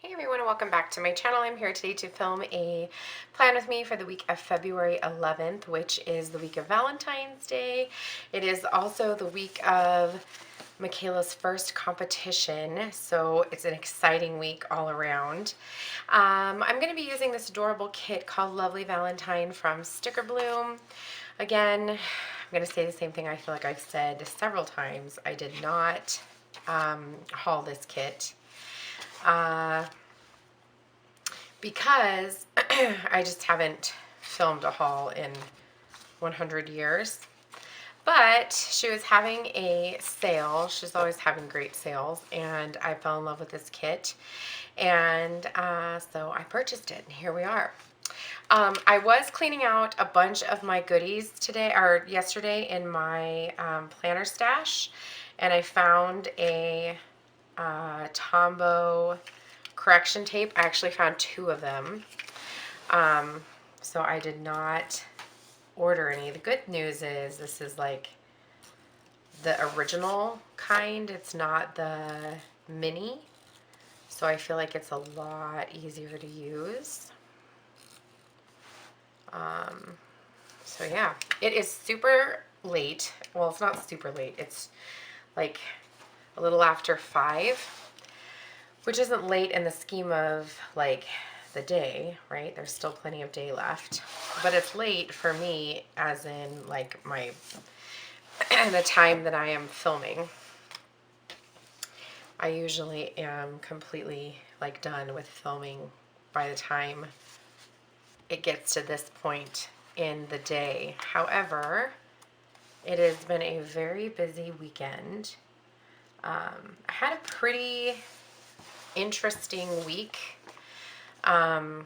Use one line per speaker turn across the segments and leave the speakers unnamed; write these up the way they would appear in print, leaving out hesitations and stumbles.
Hey everyone, and welcome back to my channel. I'm here today to film a plan with me for the week of February 11th, which is the week of Valentine's Day. It is also the week of Michaela's first competition, so it's an exciting week all around. I'm going to be using this adorable kit called Lovely Valentine from Stickerbloom. Again, I'm going to say the same thing I feel like I've said several times. I did not haul this kit. Because I just haven't filmed a haul in 100 years. But she was having a sale. She's always having great sales, and I fell in love with this kit. And so I purchased it, and here we are. I was cleaning out a bunch of my goodies today, or yesterday, in my planner stash, and I found a Tombow correction tape. I actually found two of them. So I did not order any. The good news is this is like the original kind. It's not the mini. So I feel like it's a lot easier to use. So yeah, it is super late. Well, it's not super late. It's like a little after 5, which isn't late in the scheme of like the day, right? There's still plenty of day left, but it's late for me as in like my the time that I am filming. I usually am completely like done with filming by the time it gets to this point in the day. However, it has been a very busy weekend. I had a pretty interesting week. Last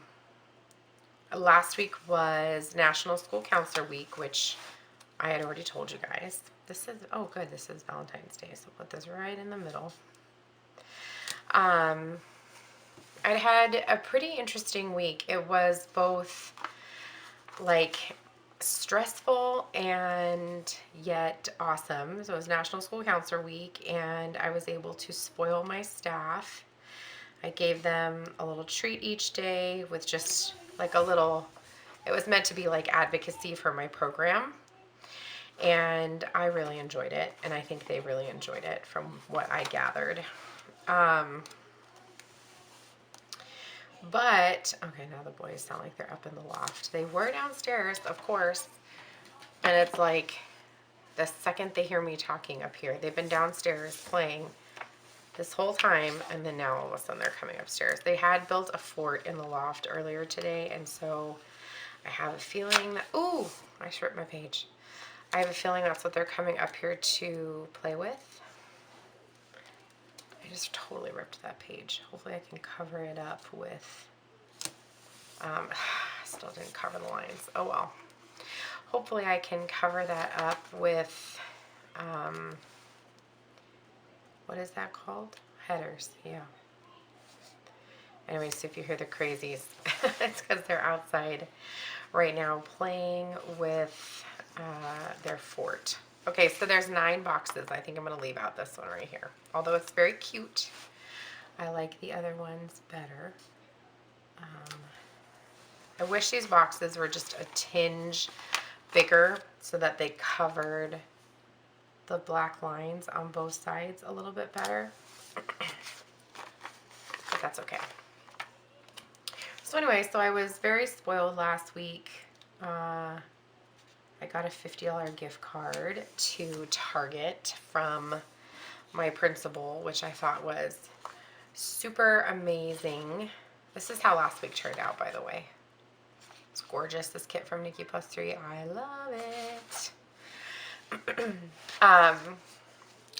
week was National School Counselor Week, which I had already told you guys. This is, oh good, this is Valentine's Day, so put this right in the middle. I had a pretty interesting week. It was both like stressful and yet awesome. So it was National School Counselor Week, and I was able to spoil my staff. I gave them a little treat each day with just like a little, it was meant to be like advocacy for my program. And I really enjoyed it, and I think they really enjoyed it from what I gathered. But, okay, now the boys sound like they're up in the loft. They were downstairs, of course, and it's like the second they hear me talking up here, they've been downstairs playing this whole time, and then now all of a sudden they're coming upstairs. They had built a fort in the loft earlier today, and so I have a feeling that, ooh, I ripped my page. I have a feeling that's what they're coming up here to play with. I just totally ripped that page. Hopefully I can cover it up with, still didn't cover the lines. Oh well. Hopefully I can cover that up with, what is that called? Headers, yeah. Anyway, so if you hear the crazies, it's because they're outside right now playing with their fort. Okay, so there's 9 boxes. I think I'm going to leave out this one right here. Although it's very cute, I like the other ones better. I wish these boxes were just a tinge bigger so that they covered the black lines on both sides a little bit better. But that's okay. So anyway, so I was very spoiled last week. I got a $50 gift card to Target from my principal, which I thought was super amazing. This is how last week turned out, by the way. It's gorgeous, this kit from Nikki +3. I love it. And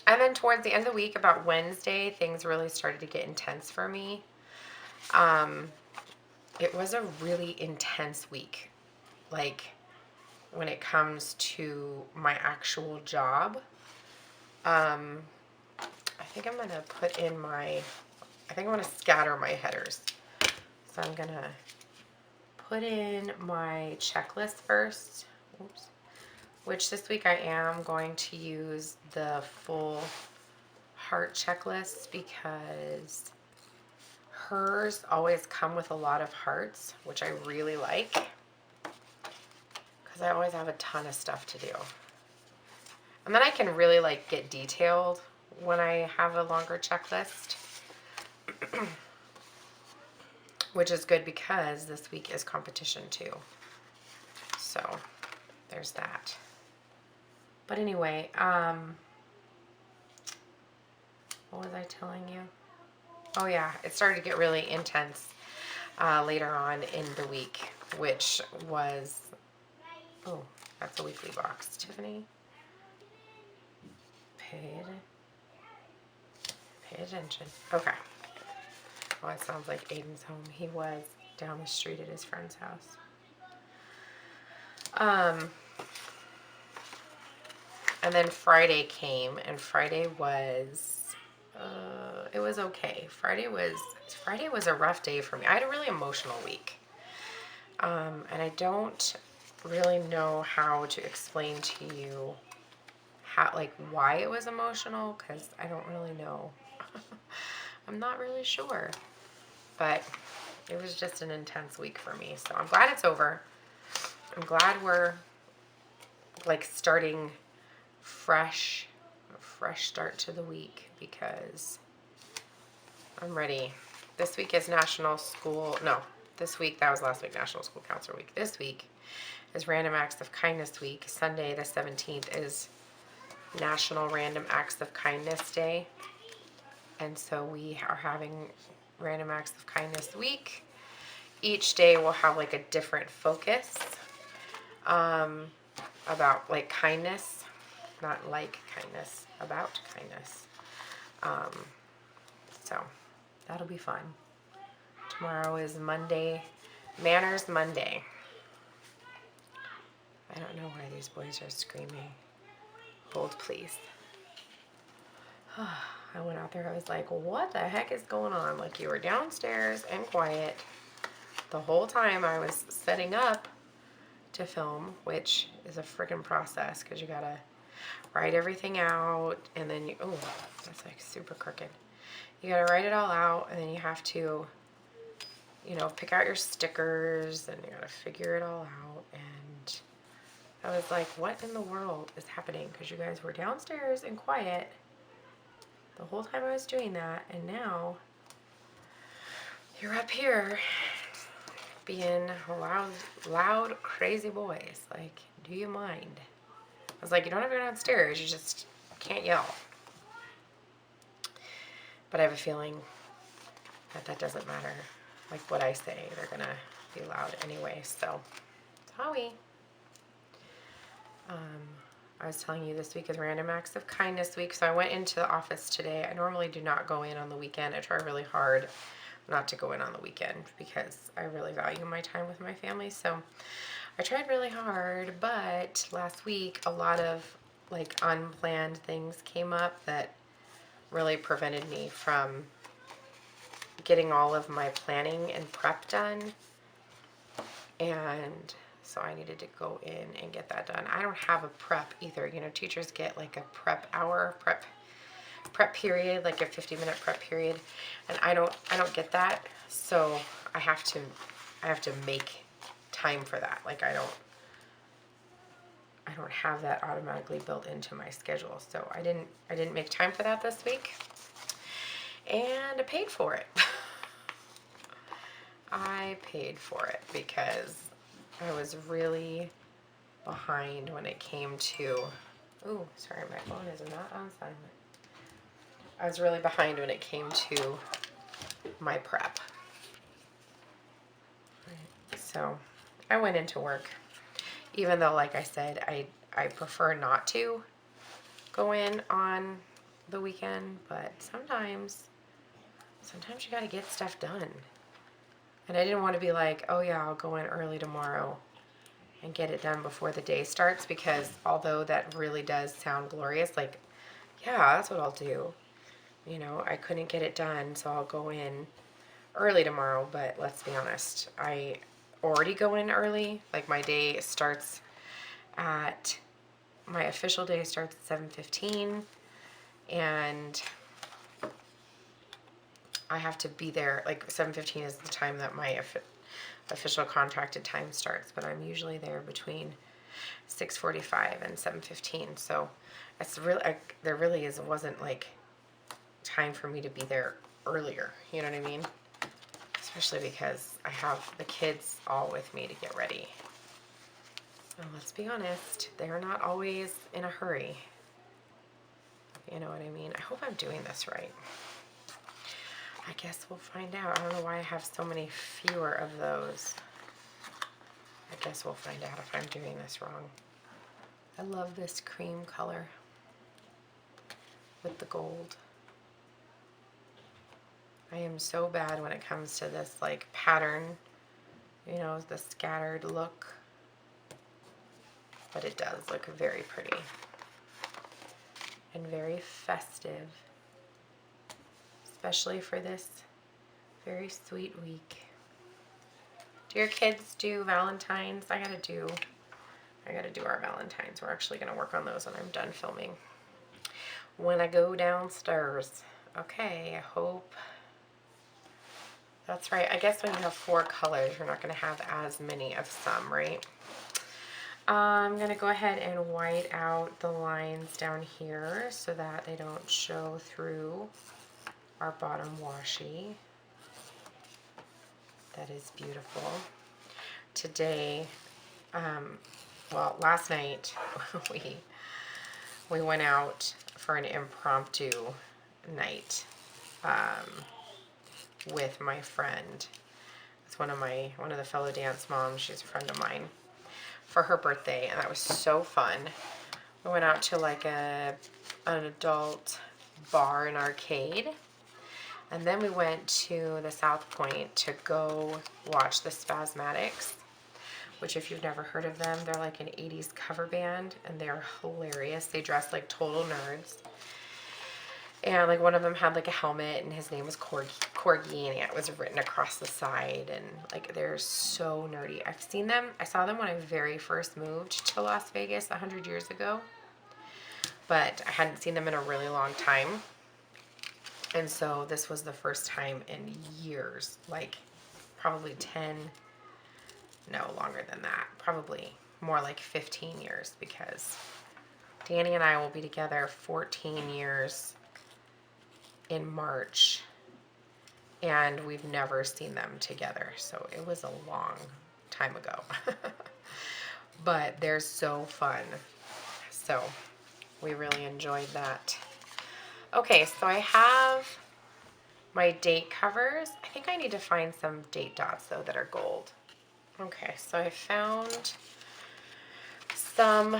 then towards the end of the week, about Wednesday, things really started to get intense for me. It was a really intense week. Like, when it comes to my actual job. I think I'm going to put in my, I think I'm going to scatter my headers. So I'm going to put in my checklist first. Oops. Which this week I am going to use the full heart checklist because hers always come with a lot of hearts, which I really like, because I always have a ton of stuff to do. And then I can really like get detailed when I have a longer checklist, which is good because this week is competition too. So there's that. But anyway, what was I telling you? Oh yeah, it started to get really intense later on in the week, which was, oh, that's a weekly box, Tiffany. Pay attention. Okay. Well, it sounds like Aiden's home. He was down the street at his friend's house. And then Friday came, and Friday was, it was okay. Friday was a rough day for me. I had a really emotional week. And I don't really know how to explain to you how, like, why it was emotional, because I don't really know. I'm not really sure. But it was just an intense week for me. So I'm glad it's over. I'm glad we're, like, starting fresh, a fresh start to the week, because I'm ready. This week is National School, no, this week, that was last week, National School Counselor Week. This week is Random Acts of Kindness Week. Sunday the 17th is National Random Acts of Kindness Day. And so we are having Random Acts of Kindness Week. Each day will have like a different focus about like kindness, not like kindness, about kindness. So that'll be fun. Tomorrow is Monday, Manners Monday. I don't know why these boys are screaming. Hold, please. I went out there, I was like, what the heck is going on? Like, you were downstairs and quiet the whole time I was setting up to film, which is a freaking process, because you gotta write everything out, and then you, oh, that's like super crooked. You gotta write it all out, and then you have to, you know, pick out your stickers, and you gotta figure it all out. And I was like, what in the world is happening? Because you guys were downstairs and quiet the whole time I was doing that, and now you're up here being loud, crazy boys. Like, do you mind? I was like, you don't have to go downstairs, you just can't yell. But I have a feeling that that doesn't matter. Like, what I say, they're gonna be loud anyway. So, sorry. I was telling you this week is Random Acts of Kindness Week, so I went into the office today. I normally do not go in on the weekend. I try really hard not to go in on the weekend because I really value my time with my family. So I tried really hard, but last week a lot of like unplanned things came up that really prevented me from getting all of my planning and prep done. And so I needed to go in and get that done. I don't have a prep either. You know, teachers get like a prep hour, prep period, like a 50-minute prep period, and I don't get that. So I have to make time for that. Like I don't have that automatically built into my schedule. So I didn't make time for that this week, and I paid for it. I paid for it because I was really behind when it came to, ooh, sorry, my phone is not on silent. I was really behind when it came to my prep. Right. So I went into work, even though, like I said, I prefer not to go in on the weekend, but sometimes you gotta get stuff done. And I didn't want to be like, oh yeah, I'll go in early tomorrow and get it done before the day starts, because although that really does sound glorious, like, yeah, that's what I'll do. You know, I couldn't get it done, so I'll go in early tomorrow. But let's be honest, I already go in early. Like my day starts at, my official day starts at 7:15, and I have to be there, like 7:15 is the time that my official contracted time starts, but I'm usually there between 6:45 and 7:15. So it's really, there really wasn't like time for me to be there earlier. You know what I mean? Especially because I have the kids all with me to get ready. And let's be honest, they're not always in a hurry. You know what I mean? I hope I'm doing this right. I guess we'll find out. I don't know why I have so many fewer of those. I guess we'll find out if I'm doing this wrong. I love this cream color with the gold. I am so bad when it comes to this like pattern, you know, the scattered look. But it does look very pretty and very festive, especially for this very sweet week. Do your kids do Valentines? I gotta do our Valentines. We're actually gonna work on those when I'm done filming. When I go downstairs. Okay, I hope. That's right. I guess when you have 4 colors, you're not gonna have as many of some, right? I'm going to go ahead and white out the lines down here so that they don't show through our bottom washi. That is beautiful. Today, well, last night we went out for an impromptu night with my friend. It's one of the fellow dance moms. She's a friend of mine. For her birthday, and that was so fun. We went out to like an adult bar and arcade, and then we went to the South Point to go watch the Spasmatics, which if you've never heard of them, they're like an 80s cover band, and they're hilarious. They dress like total nerds. And like one of them had like a helmet, and his name was Corgi, and it was written across the side, and like they're so nerdy. I saw them when I very first moved to Las Vegas 100 years ago, but I hadn't seen them in a really long time. And so this was the first time in years, like probably 10, no, longer than that, probably more like 15 years, because Danny and I will be together 14 years in March, and we've never seen them together, so it was a long time ago. But they're so fun, so we really enjoyed that. Okay, so I have my date covers. I think I need to find some date dots though that are gold. Okay, so I found some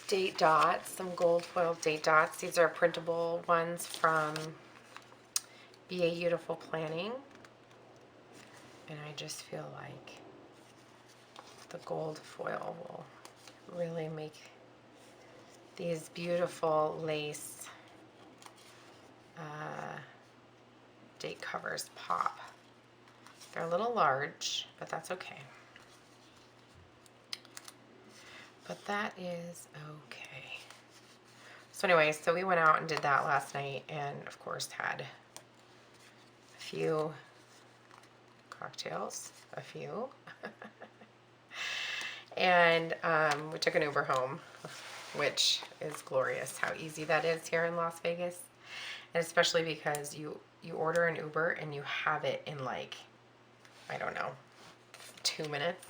date dots, some gold foil date dots. These are printable ones from Be a Beautiful Planning, and I just feel like the gold foil will really make these beautiful lace date covers pop. They're a little large, but that's okay. But that is okay. So anyway, so we went out and did that last night, and of course had a few cocktails, and we took an Uber home, which is glorious how easy that is here in Las Vegas, and especially because you order an Uber and you have it in like, I don't know, 2 minutes,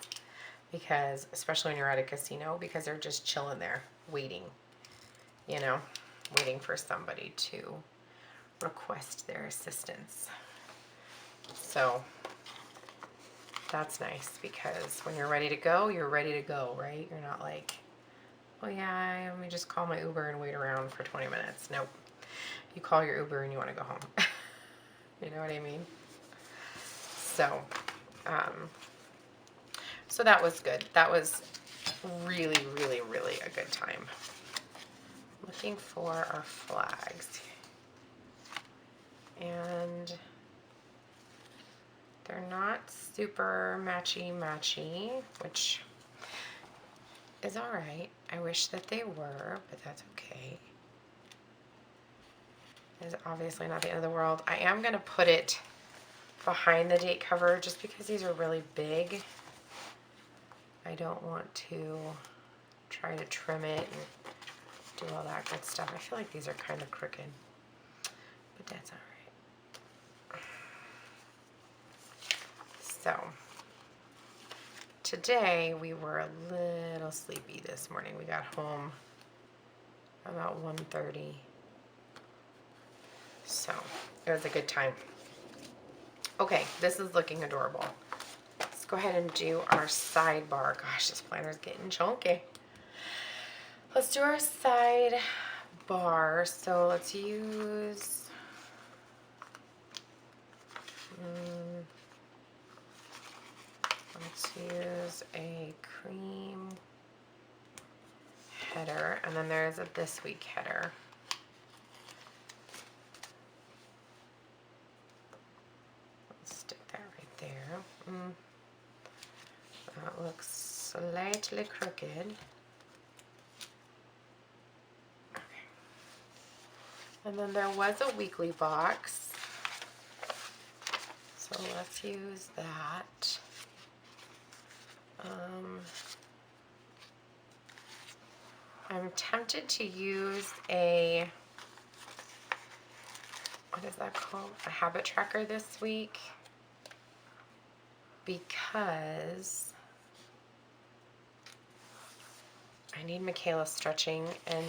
because especially when you're at a casino, because they're just chilling there waiting, you know, waiting for somebody to request their assistance. So that's nice, because when you're ready to go, right? You're not like, well, yeah, let me just call my Uber and wait around for 20 minutes. Nope. You call your Uber and you want to go home. You know what I mean? So, so that was good. That was really, really, really a good time. Looking for our flags. And they're not super matchy-matchy, which is alright. I wish that they were, but that's okay. It's obviously not the end of the world. I am going to put it behind the date cover just because these are really big. I don't want to try to trim it and do all that good stuff. I feel like these are kind of crooked, but that's all right. So today we were a little sleepy this morning. We got home about 1:30. So it was a good time. Okay, this is looking adorable. Let's go ahead and do our sidebar. Gosh, this planner's getting chunky. Let's do our sidebar. So let's use a cream header, and then there's a this week header. Let's stick that right there. That looks slightly crooked. Okay. And then there was a weekly box, so let's use that. I'm tempted to use a, what is that called? A habit tracker this week, because I need Michaela stretching and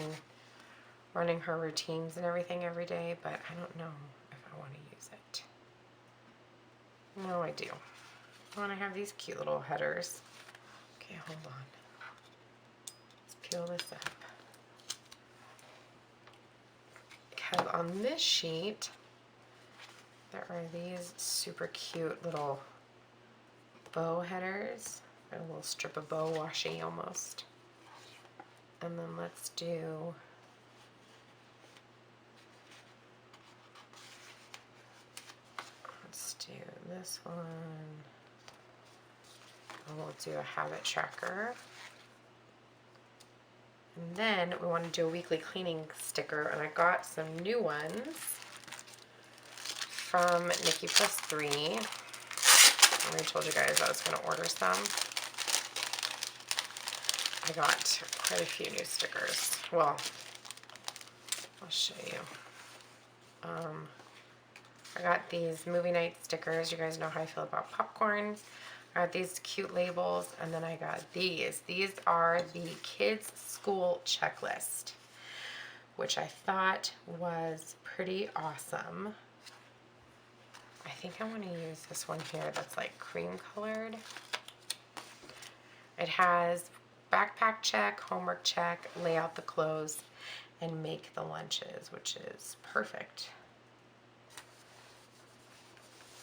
running her routines and everything every day, but I don't know if I want to use it. No, I do. I want to have these cute little headers. Okay, hold on. Let's peel this up. Because on this sheet, there are these super cute little bow headers. A little strip of bow washi almost. And then let's do this one. And we'll do a habit tracker. And then we want to do a weekly cleaning sticker, and I got some new ones from Nikki Plus 3. I already told you guys I was going to order some. I got quite a few new stickers. Well, I'll show you. I got these movie night stickers. You guys know how I feel about popcorns. I got these cute labels, and then I got these. These are the kids' school checklist, which I thought was pretty awesome. I think I want to use this one here that's like cream colored. It has backpack check, homework check, lay out the clothes, and make the lunches, which is perfect.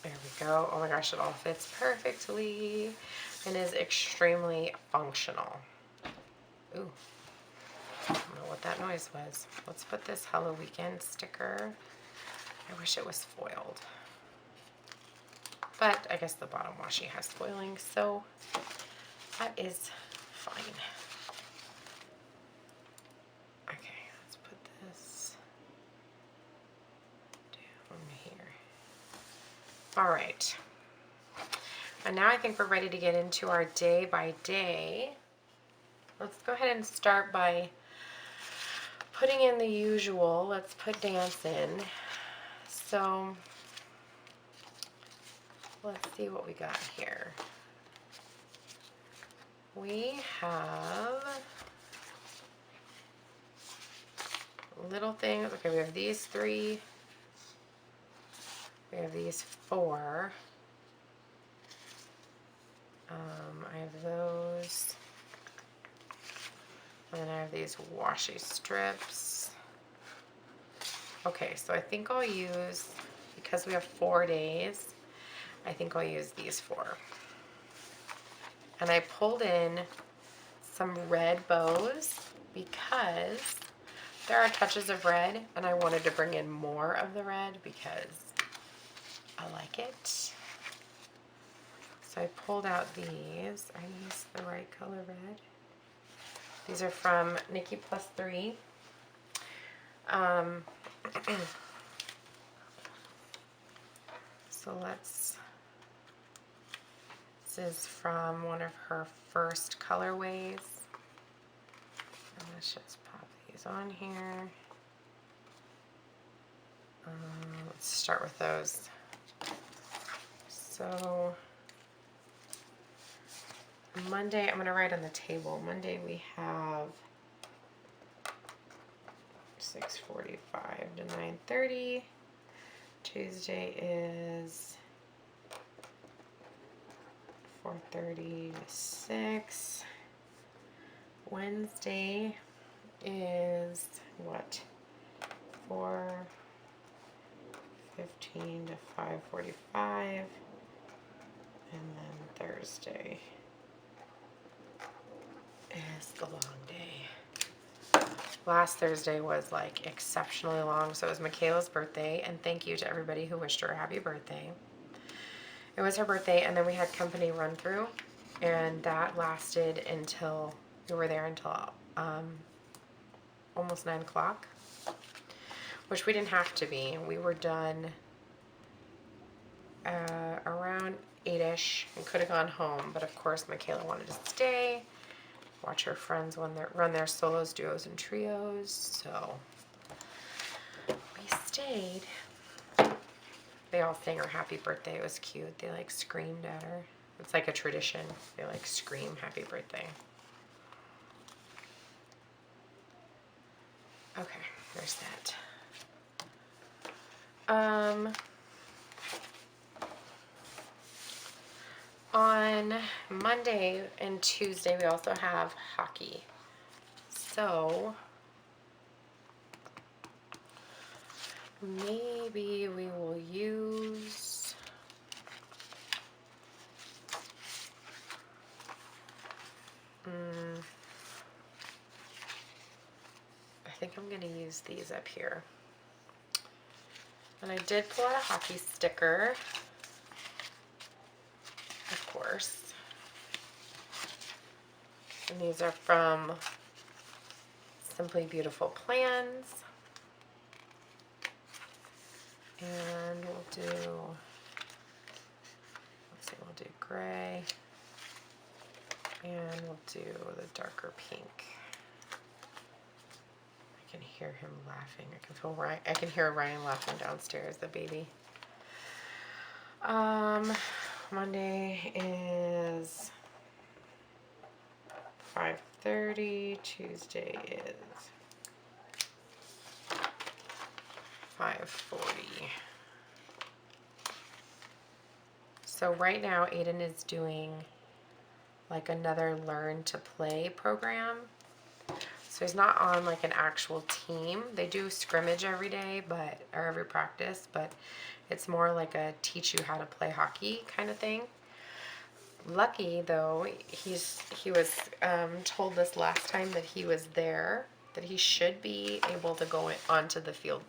There we go. Oh my gosh, it all fits perfectly and is extremely functional. Ooh, I don't know what that noise was. Let's put this Hello Weekend sticker. I wish it was foiled. But I guess the bottom washi has foiling, so that is fine. Okay, let's put this down here. All right, and now I think we're ready to get into our day by day. Let's go ahead and start by putting in the usual. Let's put dance in. So let's see what we got here. We have little things. Okay, we have these 3. We have these 4. I have those. And then I have these washi strips. Okay, so I think I'll use, because we have 4 days, I think I'll use these 4. And I pulled in some red bows because there are touches of red, and I wanted to bring in more of the red because I like it. So I pulled out these. Are these the right color red? These are from Nikki Plus 3. So this is from one of her first colorways. And let's just pop these on here. Let's start with those. So Monday, I'm going to write on the table. Monday we have 6:45 to 9:30. Tuesday is 4:30 to 6. Wednesday is what? 4:15 to 5:45. And then Thursday is the long day. Last Thursday was like exceptionally long, so it was Michaela's birthday, and thank you to everybody who wished her a happy birthday. It was her birthday, and then we had company run through, and that lasted until, we were there until almost 9 o'clock, which we didn't have to be. We were done around 8-ish and could have gone home, but of course Michaela wanted to stay, watch her friends run their solos, duos, and trios, so we stayed. They all sang her happy birthday. It was cute. They like screamed at her. It's like a tradition. They like scream happy birthday. Okay, there's that. On Monday and Tuesday, we also have hockey. So maybe we will use I think I'm going to use these up here. And I did pull out a hockey sticker, of course. And these are from Simply Beautiful Plans. And we'll do gray. And we'll do the darker pink. I can hear him laughing. I can hear Ryan laughing downstairs, the baby. Monday is 5:30. Tuesday is 5:40. So right now Aiden is doing like another learn to play program. So he's not on like an actual team. They do scrimmage every day, or every practice, but it's more like a teach you how to play hockey kind of thing. Lucky though, he was told this last time that he was there, that he should be able to go onto the field.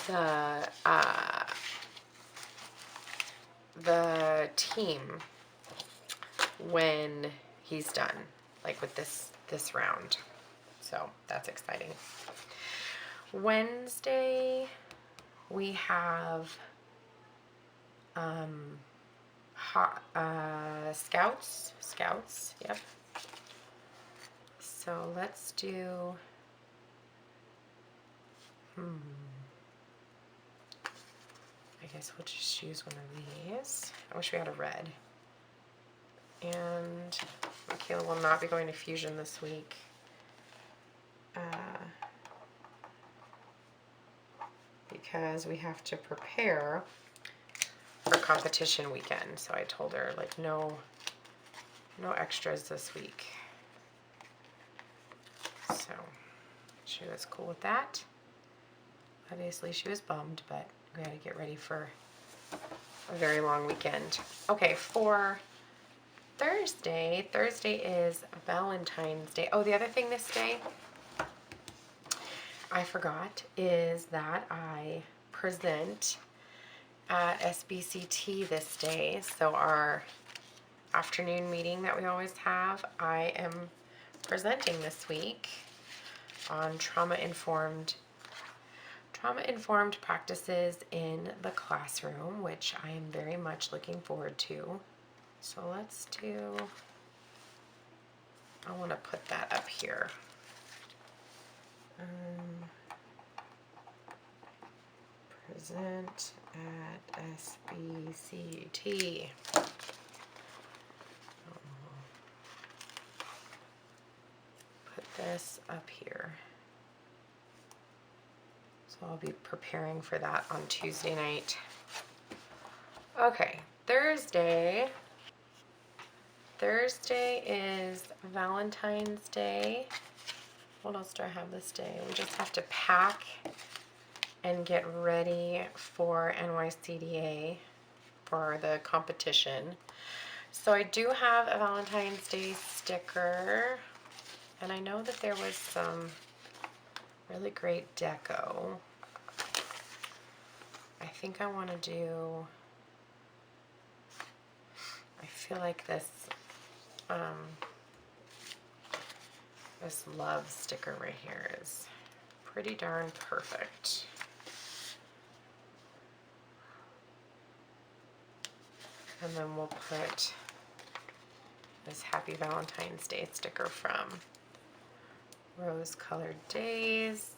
The team when he's done, like with this round. So that's exciting. Wednesday we have scouts, yep. So let's do I guess we'll just use one of these. I wish we had a red. And Michaela will not be going to Fusion this week. Because we have to prepare for competition weekend. So I told her like no extras this week. So she was cool with that. Obviously she was bummed, but we had to get ready for a very long weekend. Okay, for Thursday is Valentine's Day. Oh, the other thing this day I forgot is that I present at SBCT this day. So our afternoon meeting that we always have, I am presenting this week on trauma-informed trauma-informed practices in the classroom, which I am very much looking forward to. So let's do, I want to put that up here. Present at SBCT. Put this up here. So I'll be preparing for that on Tuesday night. Okay, Thursday. Thursday is Valentine's Day. What else do I have this day? We just have to pack and get ready for NYCDA for the competition. So I do have a Valentine's Day sticker, and I know that there was some really great deco. I think I want to do, I feel like this this love sticker right here is pretty darn perfect. And then we'll put this Happy Valentine's Day sticker from Rose Colored Days.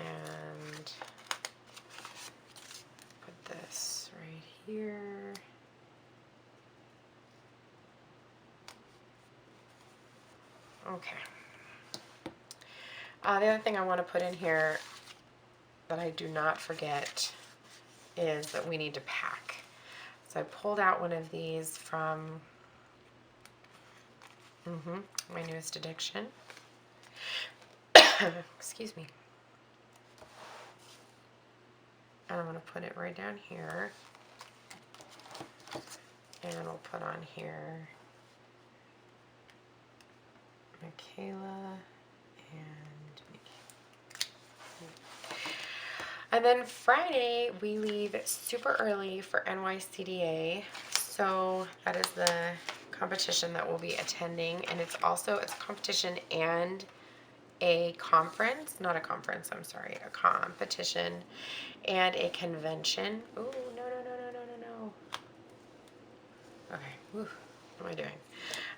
And put this right here. Okay. The other thing I want to put in here that I do not forget is that we need to pack. So I pulled out one of these from my newest addiction. Excuse me. And I'm going to put it right down here. And we'll put on here Michaela and Nikki. And then Friday we leave super early for NYCDA. So that is the competition that we'll be attending, and it's also, it's a competition and a conference, not a conference, I'm sorry, a competition and a convention. Ooh, no. Okay, what am I doing?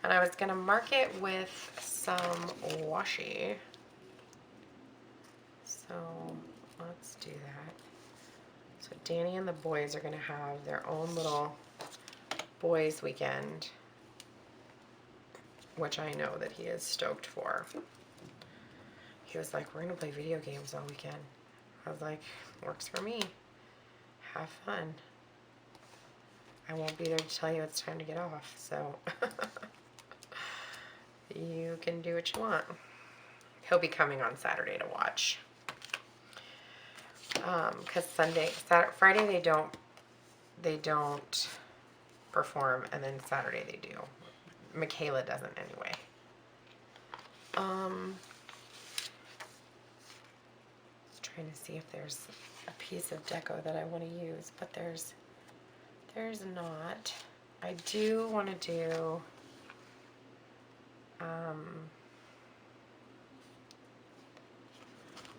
And I was gonna mark it with some washi. So let's do that. So Danny and the boys are gonna have their own little boys weekend, which I know that he is stoked for. He was like, we're gonna play video games all weekend. I was like, works for me. Have fun. I won't be there to tell you it's time to get off, so you can do what you want. He'll be coming on Saturday to watch. Because Friday they don't perform, and then Saturday they do. Michaela doesn't anyway. Trying to see if there's a piece of deco that I want to use, but there's not. I do want to do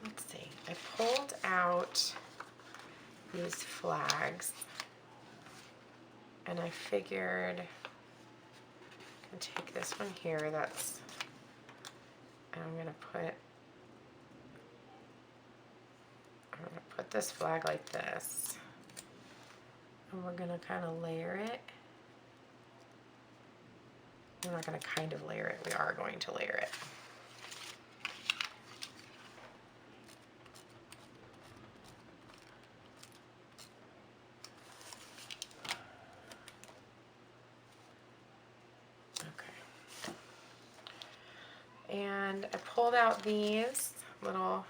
let's see, I pulled out these flags and I figured I can take this one here, and I'm gonna put this flag like this, and we're gonna kind of layer it. We're not gonna kind of layer it, we are going to layer it. And I pulled out these little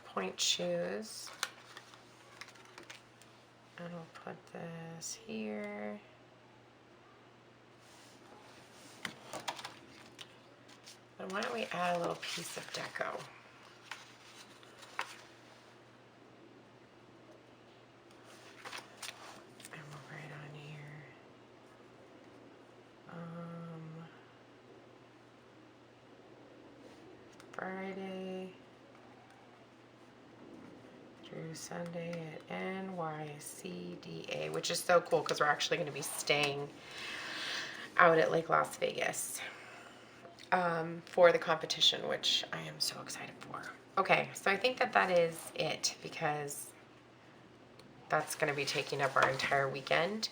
point shoes, and I'll put this here. But why don't we add a little piece of deco? And we'll write on here, Friday through Sunday at NYCDA, which is so cool because we're actually going to be staying out at Lake Las Vegas for the competition, which I am so excited for. Okay, so I think that that is it because that's going to be taking up our entire weekend.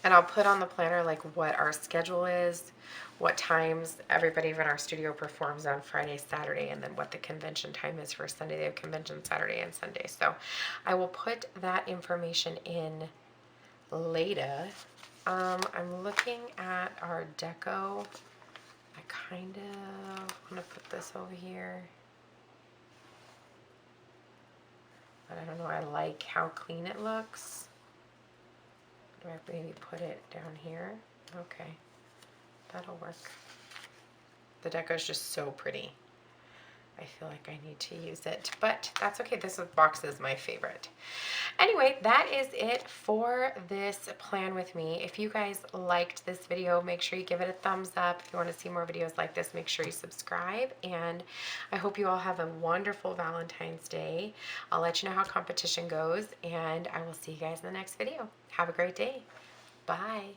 And I'll put on the planner like what our schedule is, what times everybody in our studio performs on Friday, Saturday, and then what the convention time is for Sunday. They have convention Saturday and Sunday. So I will put that information in later. I'm looking at our deco. I kind of want to put this over here. But I don't know, I like how clean it looks. Do I maybe put it down here? Okay, that'll work. The deco is just so pretty. I feel like I need to use it, but that's okay. This box is my favorite. Anyway, that is it for this plan with me. If you guys liked this video, make sure you give it a thumbs up. If you want to see more videos like this, make sure you subscribe. And I hope you all have a wonderful Valentine's Day. I'll let you know how competition goes, and I will see you guys in the next video. Have a great day. Bye.